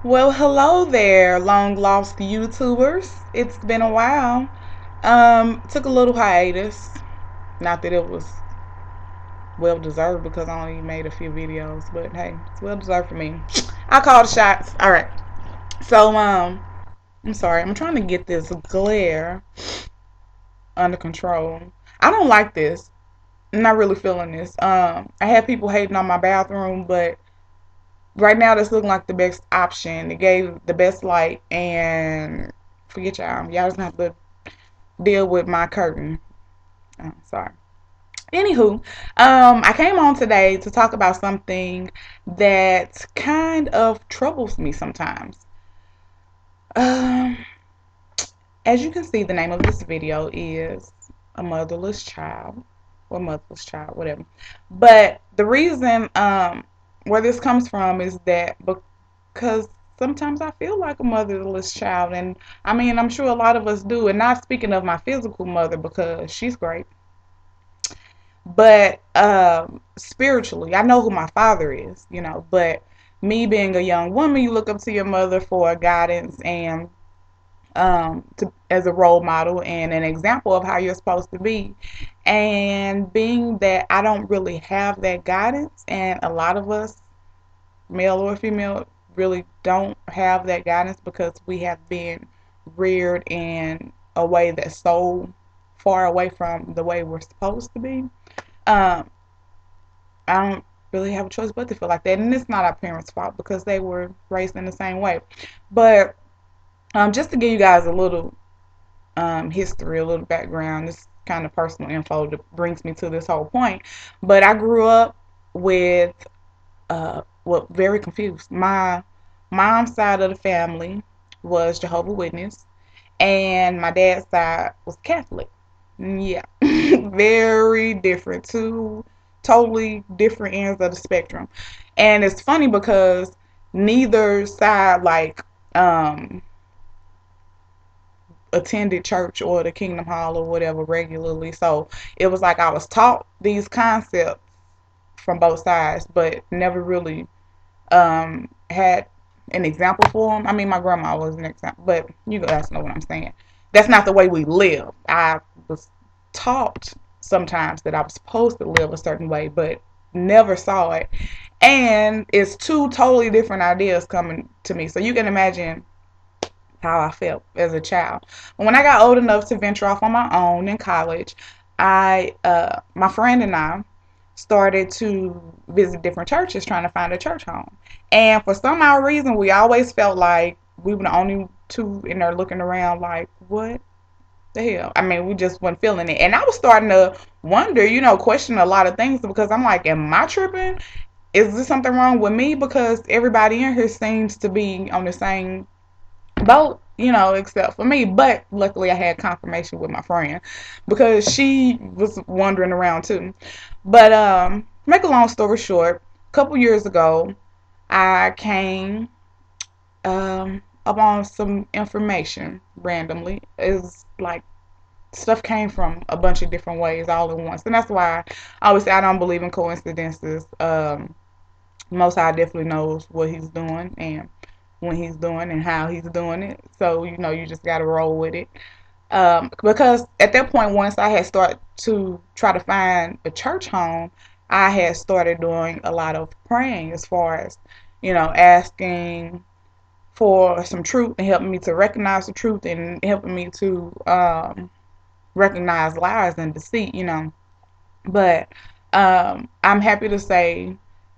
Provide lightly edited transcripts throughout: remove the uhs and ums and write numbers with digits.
Well, hello there, long lost YouTubers. It's been a while. Took a little hiatus. Not that it was well deserved because I only made a few videos, but hey, it's well deserved for me. I call the shots. All right. So, I'm sorry. I'm trying to get this glare under control. I don't like this. I'm not really feeling this. I had people hating on my bathroom, but right now that's looking like the best option. It gave the best light, and forget y'all. Y'all just have to deal with my curtain. Sorry. Anywho, I came on today to talk about something that kind of troubles me sometimes. Um, as you can see, the name of this video is a motherless child or motherless child, whatever. But the reason where this comes from is that because sometimes I feel like a motherless child, and I mean I'm sure a lot of us do. And not speaking of my physical mother because she's great, but spiritually, I know who my father is, But me being a young woman, you look up to your mother for guidance and as a role model and an example of how you're supposed to be. And being that I don't really have that guidance, and a lot of us, male or female, really don't have that guidance because we have been reared in a way that's so far away from the way we're supposed to be. Um, I don't really have a choice but to feel like that. And it's not our parents' fault because they were raised in the same way. But just to give you guys a little history, a little background. This kind of personal info that brings me to this whole point. But I grew up with, well, very confused. My mom's side of the family was Jehovah's Witness, and my dad's side was Catholic. Yeah, very different. Two totally different ends of the spectrum. And it's funny because neither side, like, um, attended church or the Kingdom Hall or whatever regularly. So it was like I was taught these concepts from both sides, but never really had an example for them. I mean, my grandma was an example, but you guys know what I'm saying. That's not the way we live. I was taught sometimes that I was supposed to live a certain way, but never saw it. And it's two totally different ideas coming to me. So you can imagine how I felt as a child. But when I got old enough to venture off on my own in college, my friend and I started to visit different churches trying to find a church home. And for some odd reason, we always felt like we were the only two in there looking around like, what the hell? I mean, we just weren't feeling it. And I was starting to wonder, question a lot of things because I'm like, am I tripping? Is there something wrong with me? Because everybody in here seems to be on the same boat, except for me. But luckily, I had confirmation with my friend because she was wandering around too. But make a long story short, a couple years ago, I came upon some information randomly. It's like stuff came from a bunch of different ways all at once, and that's why I always say I don't believe in coincidences. Most High definitely knows what he's doing and when he's doing and how he's doing it. So, you just got to roll with it. Because at that point, once I had started to try to find a church home, I had started doing a lot of praying as far as, asking for some truth and helping me to recognize the truth and helping me to recognize lies and deceit. But I'm happy to say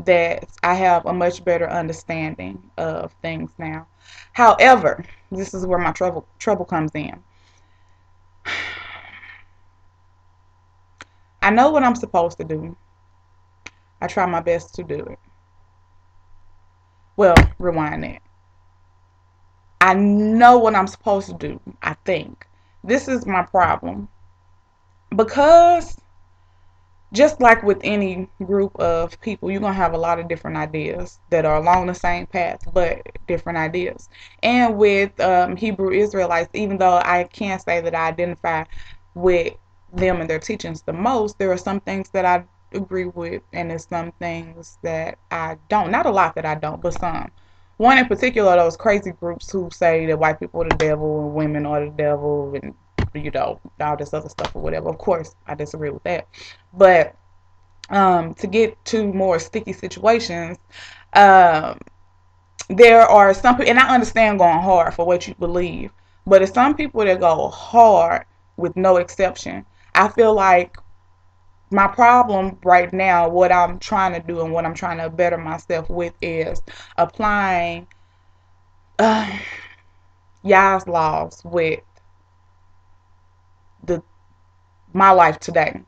that I have a much better understanding of things now. However, this is where my trouble comes in. I know what I'm supposed to do. I try my best to do it. Well, rewind that. I know what I'm supposed to do, I think. This is my problem. Because just like with any group of people, you're going to have a lot of different ideas that are along the same path, but different ideas. And with Hebrew Israelites, even though I can't say that I identify with them and their teachings the most, there are some things that I agree with, and there's some things that I don't. Not a lot that I don't, but some. one in particular, those crazy groups who say that white people are the devil and women are the devil and, all this other stuff or whatever. Of course, I disagree with that. But to get to more sticky situations, um, there are some people, and I understand going hard for what you believe, but it's some people that go hard with no exception. I feel like my problem right now, what I'm trying to do and what I'm trying to better myself with, is applying uh, Yah's laws with the my life today.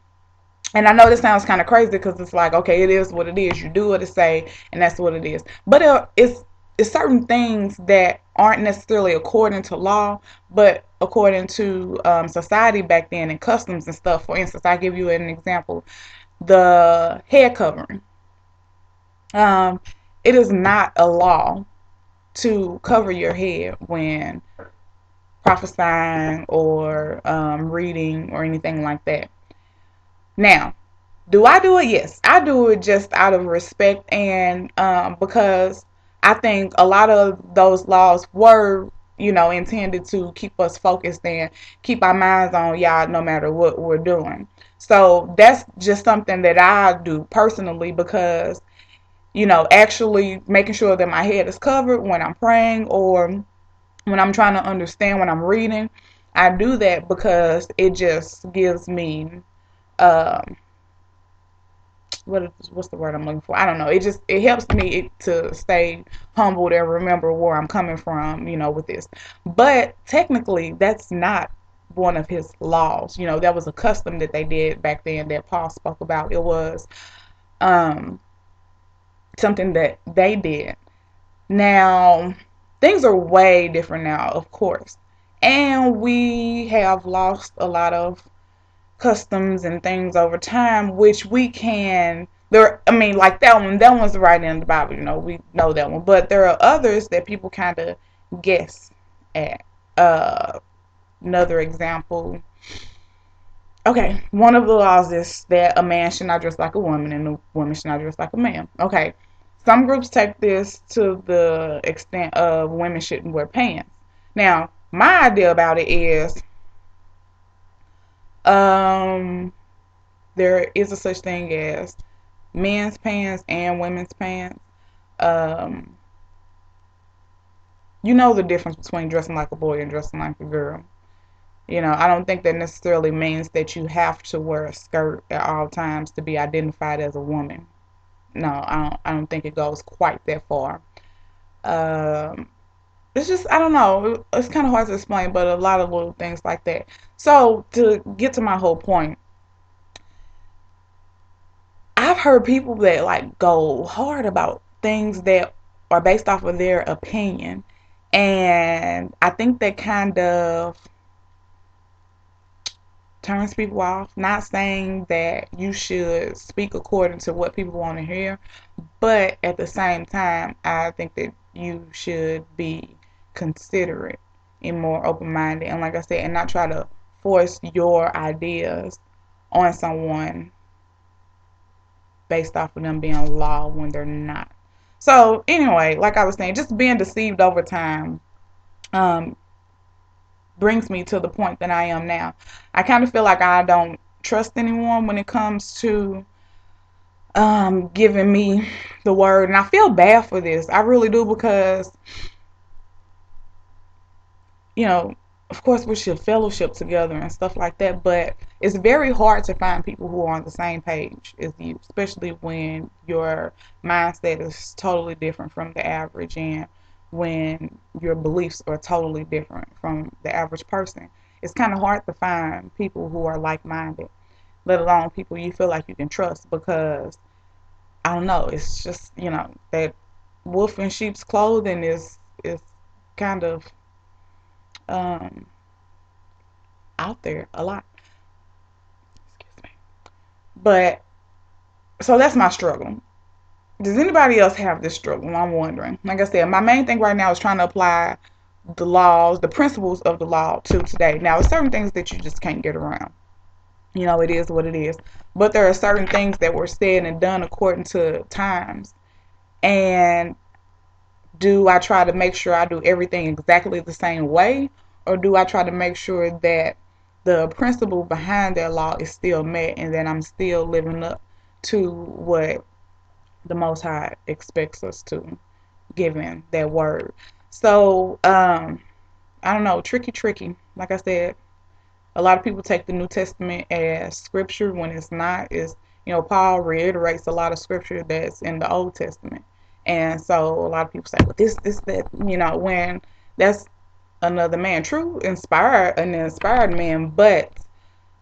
And I know this sounds kind of crazy because it's like, okay, it is what it is. You do what it say, and that's what it is. But it's certain things that aren't necessarily according to law, but according to society back then and customs and stuff. For instance, I give you an example: the head covering. Um, it is not a law to cover your head when prophesying or reading or anything like that. Now, do I do it? Yes, I do it just out of respect and because I think a lot of those laws were, intended to keep us focused and keep our minds on Yah no matter what we're doing. So that's just something that I do personally because, actually making sure that my head is covered when I'm praying or when I'm trying to understand when I'm reading. I do that because it just gives me um what's the word I'm looking for? I don't know. It helps me to stay humbled and remember where I'm coming from, with this. But technically, that's not one of his laws. That was a custom that they did back then that Paul spoke about. It was um, something that they did. Now, things are way different now, of course, and we have lost a lot of customs and things over time, which we can there. I mean, like that one. That one's right in the Bible. We know that one. But there are others that people kind of guess at. Another example. Okay, one of the laws is that a man should not dress like a woman and a woman should not dress like a man. Okay, some groups take this to the extent of women shouldn't wear pants. Now, my idea about it is, um, there is a such thing as men's pants and women's pants. Um, you know the difference between dressing like a boy and dressing like a girl. I don't think that necessarily means that you have to wear a skirt at all times to be identified as a woman. No, I don't think it goes quite that far. Um, it's just, I don't know. It's kind of hard to explain, but a lot of little things like that. So to get to my whole point, I've heard people that like go hard about things that are based off of their opinion. And I think that kind of turns people off. Not saying that you should speak according to what people want to hear, but at the same time, I think that you should be considerate and more open minded. And like I said, and not try to force your ideas on someone based off of them being law when they're not. So anyway, like I was saying, just being deceived over time um, brings me to the point that I am now. I kind of feel like I don't trust anyone when it comes to giving me the word, and I feel bad for this. I really do because you know, of course, we should fellowship together and stuff like that, but it's very hard to find people who are on the same page as you, especially when your mindset is totally different from the average and when your beliefs are totally different from the average person. It's kind of hard to find people who are like minded, let alone people you feel like you can trust because I don't know, it's just, that wolf in sheep's clothing is kind of um out there a lot. Excuse me. But so that's my struggle. Does anybody else have this struggle? I'm wondering. Like I said, my main thing right now is trying to apply the laws, the principles of the law to today. Now, there's certain things that you just can't get around. It is what it is. But there are certain things that were said and done according to times. And Do I try to make sure I do everything exactly the same way, or do I try to make sure that the principle behind that law is still met and that I'm still living up to what the Most High expects us to, given that word? So, I don't know, tricky. Like I said, a lot of people take the New Testament as scripture when it's not. Is, Paul reiterates a lot of scripture that's in the Old Testament, and so a lot of people say, "Well, this, that," when that's another man, true, an inspired man, but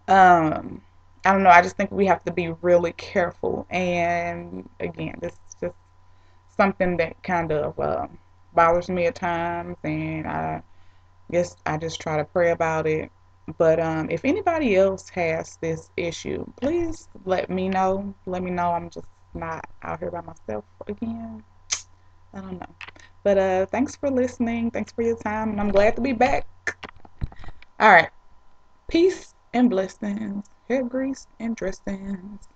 um, I don't know. I just think we have to be really careful, and again, this is just something that kind of bothers me at times, and I guess I just try to pray about it. But if anybody else has this issue, please let me know. Let me know I'm just not out here by myself again. I don't know. But thanks for listening. Thanks for your time. And I'm glad to be back. All right. Peace and blessings. Hair grease and dressings.